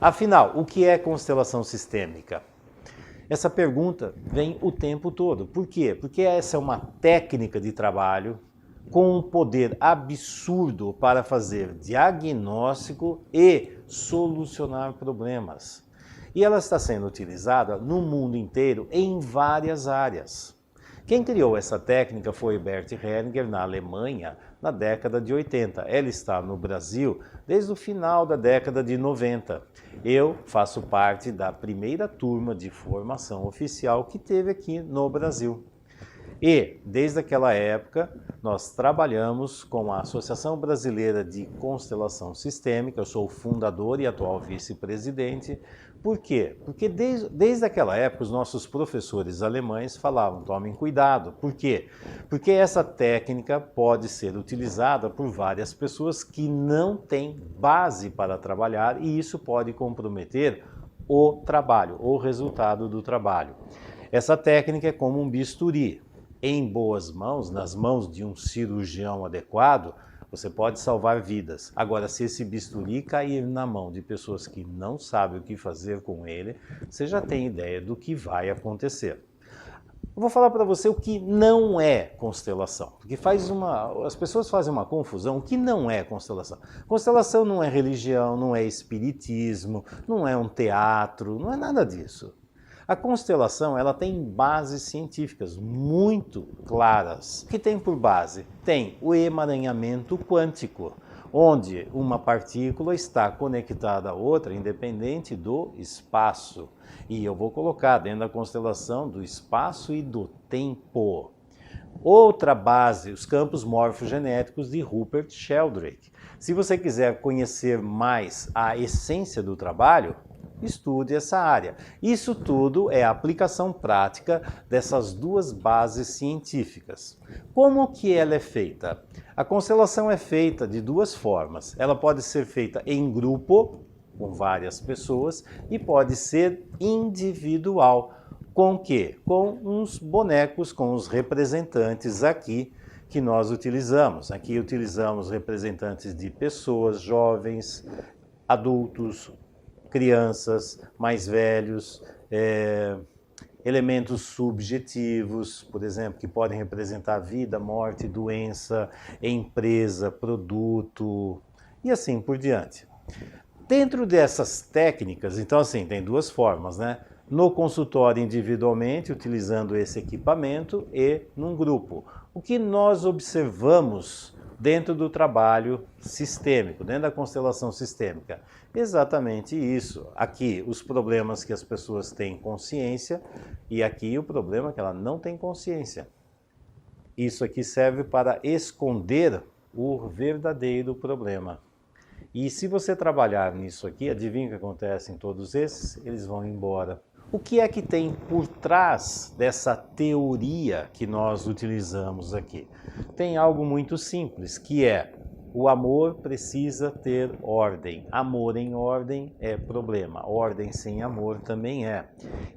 Afinal, o que é constelação sistêmica? Essa pergunta vem o tempo todo. Por quê? Porque essa é uma técnica de trabalho com um poder absurdo para fazer diagnóstico e solucionar problemas. E ela está sendo utilizada no mundo inteiro em várias áreas. Quem criou essa técnica foi Bert Hellinger, na Alemanha, na década de 80. Ela está no Brasil desde o final da década de 90. Eu faço parte da primeira turma de formação oficial que teve aqui no Brasil. E, desde aquela época, nós trabalhamos com a Associação Brasileira de Constelação Sistêmica. Eu sou o fundador e atual vice-presidente. Por quê? Porque desde aquela época os nossos professores alemães falavam, tomem cuidado. Por quê? Porque essa técnica pode ser utilizada por várias pessoas que não têm base para trabalhar e isso pode comprometer o trabalho, o resultado do trabalho. Essa técnica é como um bisturi. Em boas mãos, nas mãos de um cirurgião adequado, você pode salvar vidas. Agora, se esse bisturi cair na mão de pessoas que não sabem o que fazer com ele, você já tem ideia do que vai acontecer. Eu vou falar para você o que não é constelação, porque as pessoas fazem uma confusão. O que não é constelação? Constelação não é religião, não é espiritismo, não é um teatro, não é nada disso. A constelação ela tem bases científicas muito claras. O que tem por base? Tem o emaranhamento quântico, onde uma partícula está conectada a outra independente do espaço. E eu vou colocar dentro da constelação do espaço e do tempo. Outra base, os campos morfogenéticos de Rupert Sheldrake. Se você quiser conhecer mais a essência do trabalho, estude essa área. Isso tudo é a aplicação prática dessas duas bases científicas. Como que ela é feita? A constelação é feita de duas formas. Ela pode ser feita em grupo, com várias pessoas, e pode ser individual. Com o quê? Com uns bonecos, com os representantes aqui que nós utilizamos. Aqui utilizamos representantes de pessoas, jovens, adultos, crianças, mais velhos, elementos subjetivos, por exemplo, que podem representar vida, morte, doença, empresa, produto e assim por diante. Dentro dessas técnicas, então assim, tem duas formas, né? No consultório individualmente, utilizando esse equipamento e num grupo. O que nós observamos dentro do trabalho sistêmico, dentro da constelação sistêmica? Exatamente isso. Aqui, os problemas que as pessoas têm consciência e aqui o problema que ela não tem consciência. Isso aqui serve para esconder o verdadeiro problema. E se você trabalhar nisso aqui, adivinha o que acontece em todos esses? Eles vão embora. O que é que tem por trás dessa teoria que nós utilizamos aqui? Tem algo muito simples, que é o amor precisa ter ordem. Amor em ordem é problema. Ordem sem amor também é.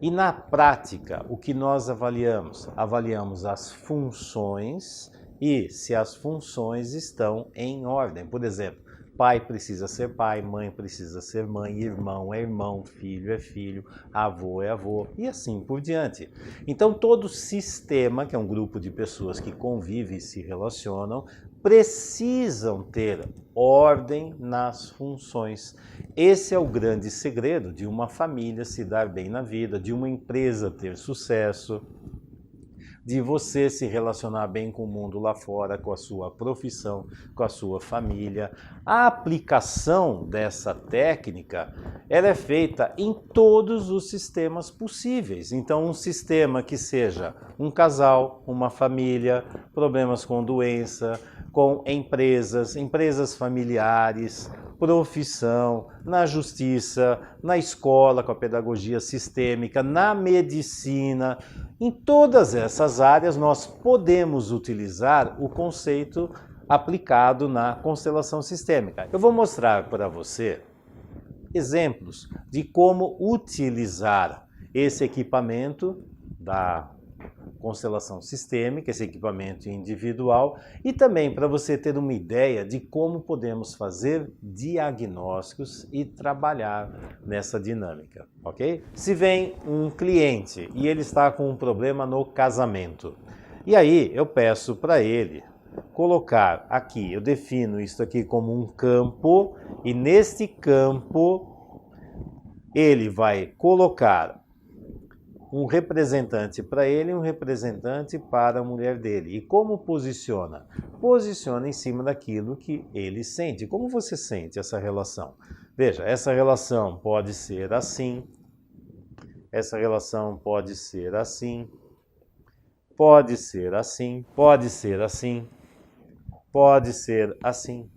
E na prática, o que nós avaliamos? Avaliamos as funções e se as funções estão em ordem. Por exemplo, pai precisa ser pai, mãe precisa ser mãe, irmão é irmão, filho é filho, avô é avô e assim por diante. Então todo sistema, que é um grupo de pessoas que convivem e se relacionam, precisam ter ordem nas funções. Esse é o grande segredo de uma família se dar bem na vida, de uma empresa ter sucesso, de você se relacionar bem com o mundo lá fora, com a sua profissão, com a sua família. A aplicação dessa técnica, ela é feita em todos os sistemas possíveis. Então, um sistema que seja um casal, uma família, problemas com doença, com empresas familiares, profissão, na justiça, na escola com a pedagogia sistêmica, na medicina. Em todas essas áreas nós podemos utilizar o conceito aplicado na constelação sistêmica. Eu vou mostrar para você exemplos de como utilizar esse equipamento da constelação sistêmica, esse equipamento individual, e também para você ter uma ideia de como podemos fazer diagnósticos e trabalhar nessa dinâmica, ok? Se vem um cliente e ele está com um problema no casamento, e aí eu peço para ele colocar aqui, eu defino isso aqui como um campo, e neste campo ele vai colocar um representante para ele e um representante para a mulher dele. E como posiciona? Posiciona em cima daquilo que ele sente. Como você sente essa relação? Veja, essa relação pode ser assim, essa relação pode ser assim, pode ser assim, pode ser assim, pode ser assim.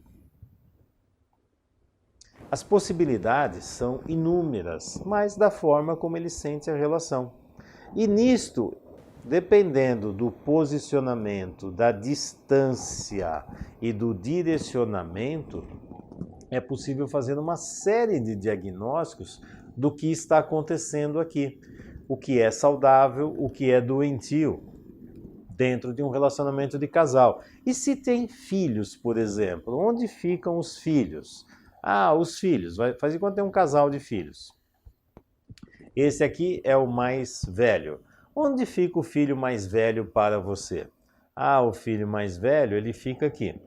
As possibilidades são inúmeras, mas da forma como ele sente a relação. E nisto, dependendo do posicionamento, da distância e do direcionamento, é possível fazer uma série de diagnósticos do que está acontecendo aqui. O que é saudável, o que é doentio, dentro de um relacionamento de casal. E se tem filhos, por exemplo, onde ficam os filhos? Ah, os filhos. Faz de conta que tem um casal de filhos. Esse aqui é o mais velho. Onde fica o filho mais velho para você? Ah, o filho mais velho, ele fica aqui.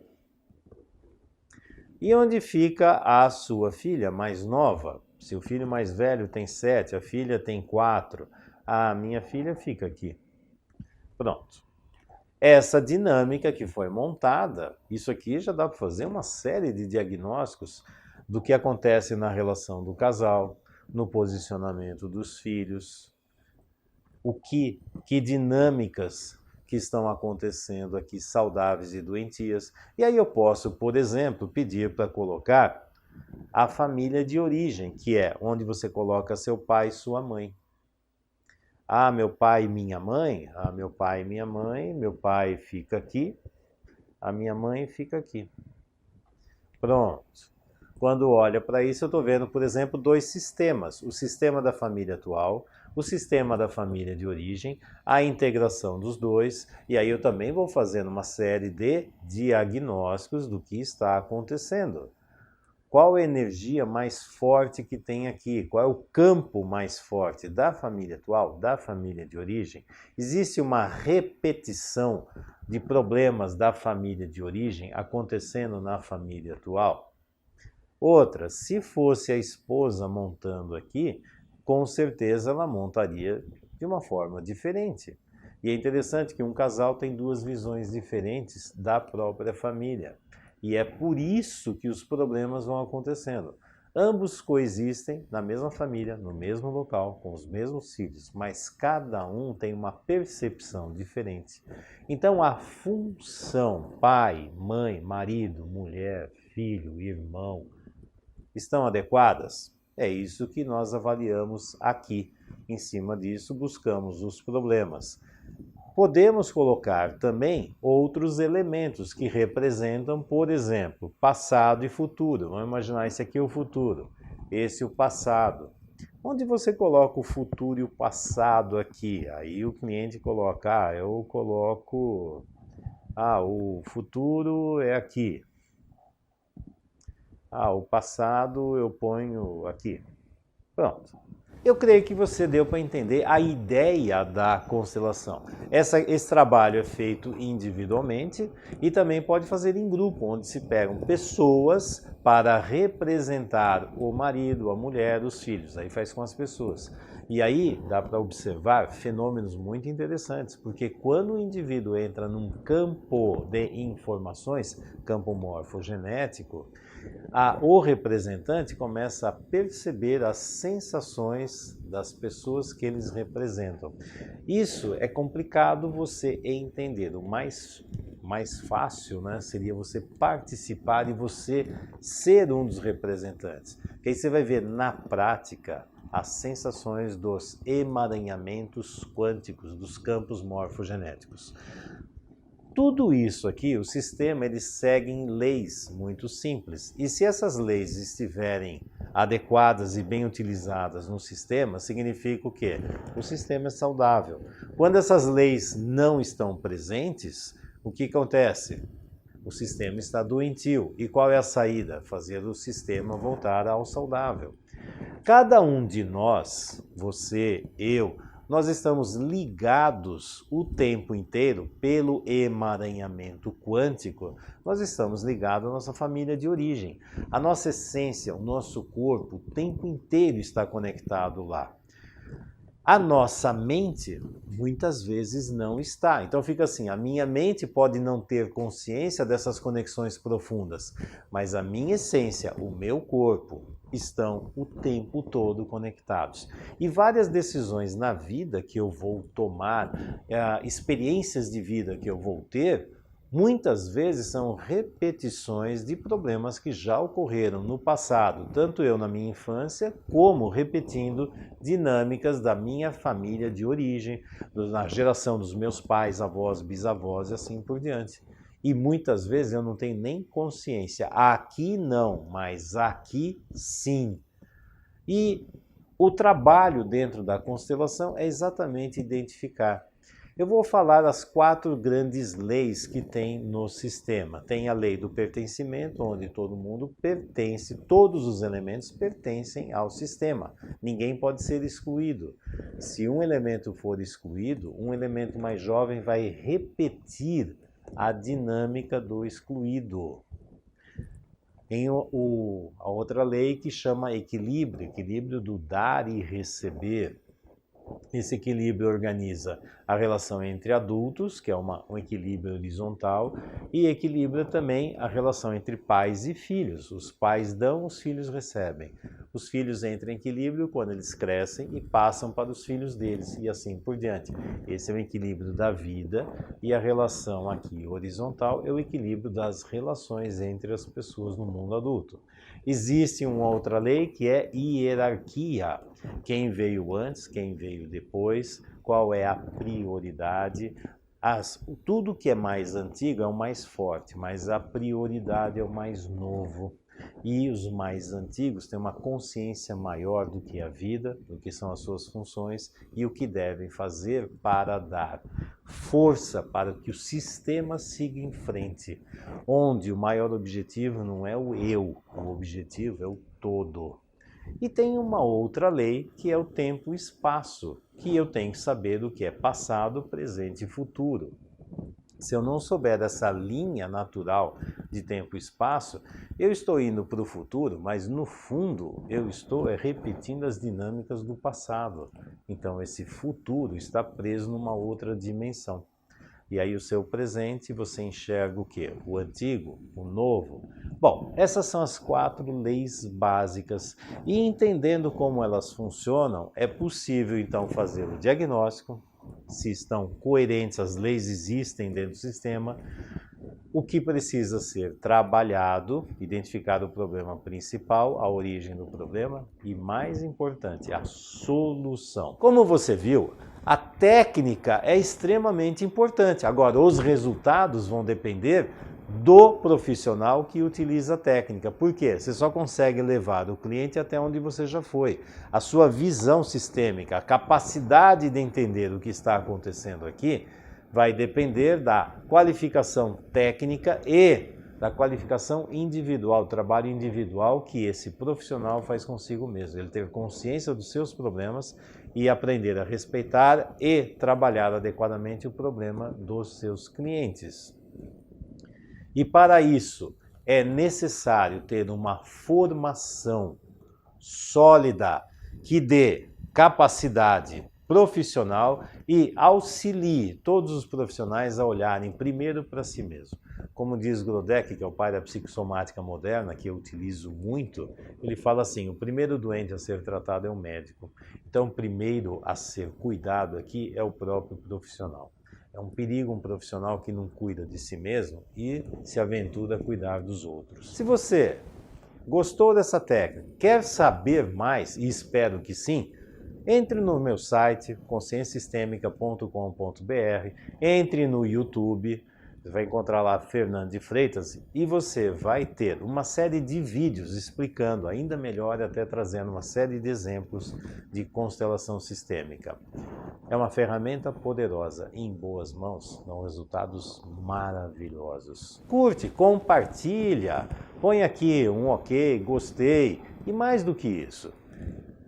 E onde fica a sua filha mais nova? Se o filho mais velho tem 7, a filha tem 4, a minha filha fica aqui. Pronto. Essa dinâmica que foi montada, isso aqui já dá para fazer uma série de diagnósticos do que acontece na relação do casal, no posicionamento dos filhos, que dinâmicas que estão acontecendo aqui saudáveis e doentias. E aí eu posso, por exemplo, pedir para colocar a família de origem, que é onde você coloca seu pai e sua mãe. Ah, meu pai e minha mãe? Ah, meu pai e minha mãe, meu pai fica aqui, a minha mãe fica aqui. Pronto. Quando olha para isso, eu estou vendo, por exemplo, dois sistemas. O sistema da família atual, o sistema da família de origem, a integração dos dois, e aí eu também vou fazendo uma série de diagnósticos do que está acontecendo. Qual a energia mais forte que tem aqui? Qual é o campo mais forte da família atual, da família de origem? Existe uma repetição de problemas da família de origem acontecendo na família atual? Outra, se fosse a esposa montando aqui, com certeza ela montaria de uma forma diferente. E é interessante que um casal tem duas visões diferentes da própria família. E é por isso que os problemas vão acontecendo. Ambos coexistem na mesma família, no mesmo local, com os mesmos filhos, mas cada um tem uma percepção diferente. Então a função pai, mãe, marido, mulher, filho, irmão, estão adequadas? É isso que nós avaliamos aqui. Em cima disso, buscamos os problemas. Podemos colocar também outros elementos que representam, por exemplo, passado e futuro. Vamos imaginar esse aqui é o futuro, esse é o passado. Onde você coloca o futuro e o passado aqui? Aí o cliente coloca, eu coloco, o futuro é aqui. O passado eu ponho aqui. Pronto. Eu creio que você deu para entender a ideia da constelação. Esse trabalho é feito individualmente e também pode fazer em grupo, onde se pegam pessoas para representar o marido, a mulher, os filhos. Aí faz com as pessoas. E aí dá para observar fenômenos muito interessantes, porque quando o indivíduo entra num campo de informações, campo morfogenético, o representante começa a perceber as sensações das pessoas que eles representam. Isso é complicado você entender. O mais fácil, né, seria você participar e você ser um dos representantes. Porque aí você vai ver na prática as sensações dos emaranhamentos quânticos, dos campos morfogenéticos. tudo isso aqui, o sistema, ele segue leis muito simples. E se essas leis estiverem adequadas e bem utilizadas no sistema, significa o quê? O sistema é saudável. Quando essas leis não estão presentes, o que acontece? O sistema está doentio. E qual é a saída? Fazer o sistema voltar ao saudável. Cada um de nós, você, eu, nós estamos ligados o tempo inteiro pelo emaranhamento quântico. Nós estamos ligados à nossa família de origem. A nossa essência, o nosso corpo, o tempo inteiro está conectado lá. A nossa mente, muitas vezes, não está. Então fica assim, a minha mente pode não ter consciência dessas conexões profundas, mas a minha essência, o meu corpo, estão o tempo todo conectados. E várias decisões na vida que eu vou tomar, experiências de vida que eu vou ter, muitas vezes são repetições de problemas que já ocorreram no passado, tanto eu na minha infância, como repetindo dinâmicas da minha família de origem, na geração dos meus pais, avós, bisavós e assim por diante. E muitas vezes eu não tenho nem consciência. Aqui não, mas aqui sim. E o trabalho dentro da constelação é exatamente identificar. Eu vou falar as 4 grandes leis que tem no sistema. Tem a lei do pertencimento, onde todo mundo pertence, todos os elementos pertencem ao sistema. Ninguém pode ser excluído. Se um elemento for excluído, um elemento mais jovem vai repetir a dinâmica do excluído. Tem a outra lei que chama equilíbrio do dar e receber. Esse equilíbrio organiza a relação entre adultos, que é um equilíbrio horizontal, e equilibra também a relação entre pais e filhos. Os pais dão, os filhos recebem. Os filhos entram em equilíbrio quando eles crescem e passam para os filhos deles, e assim por diante. Esse é o equilíbrio da vida, e a relação aqui horizontal é o equilíbrio das relações entre as pessoas no mundo adulto. Existe uma outra lei que é hierarquia. Quem veio antes, quem veio depois, qual é a prioridade. Tudo que é mais antigo é o mais forte, mas a prioridade é o mais novo. E os mais antigos têm uma consciência maior do que a vida, do que são as suas funções e o que devem fazer para dar força para que o sistema siga em frente, onde o maior objetivo não é o eu, o objetivo é o todo. E tem uma outra lei que é o tempo e espaço, que eu tenho que saber do que é passado, presente e futuro. Se eu não souber dessa linha natural de tempo e espaço, eu estou indo para o futuro, mas no fundo eu estou repetindo as dinâmicas do passado. Então esse futuro está preso numa outra dimensão. E aí o seu presente, você enxerga o quê? O antigo, o novo. Bom, essas são as 4 leis básicas. E entendendo como elas funcionam, é possível então fazer o diagnóstico, se estão coerentes, as leis existem dentro do sistema, o que precisa ser trabalhado, identificar o problema principal, a origem do problema e, mais importante, a solução. Como você viu, a técnica é extremamente importante. Agora, os resultados vão depender do profissional que utiliza a técnica. Por quê? Você só consegue levar o cliente até onde você já foi. A sua visão sistêmica, a capacidade de entender o que está acontecendo aqui, vai depender da qualificação técnica e da qualificação individual, trabalho individual que esse profissional faz consigo mesmo. Ele ter consciência dos seus problemas e aprender a respeitar e trabalhar adequadamente o problema dos seus clientes. E para isso é necessário ter uma formação sólida que dê capacidade profissional e auxilie todos os profissionais a olharem primeiro para si mesmo. Como diz Grodeck, que é o pai da psicossomática moderna, que eu utilizo muito, ele fala assim, o primeiro doente a ser tratado é o médico. Então, o primeiro a ser cuidado aqui é o próprio profissional. É um perigo um profissional que não cuida de si mesmo e se aventura a cuidar dos outros. Se você gostou dessa técnica, quer saber mais, e espero que sim, entre no meu site, consciênciasistemica.com.br, entre no YouTube, Você vai encontrar lá Fernando de Freitas e você vai ter uma série de vídeos explicando ainda melhor, até trazendo uma série de exemplos de constelação sistêmica. É uma ferramenta poderosa, em boas mãos, dão resultados maravilhosos. Curte, compartilha, põe aqui um ok, gostei e mais do que isso.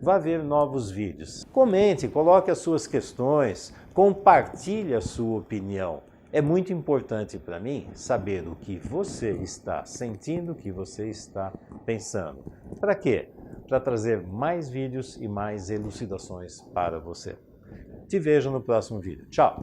Vá ver novos vídeos. Comente, coloque as suas questões, compartilhe a sua opinião. É muito importante para mim saber o que você está sentindo, o que você está pensando. Para quê? Para trazer mais vídeos e mais elucidações para você. Te vejo no próximo vídeo. Tchau!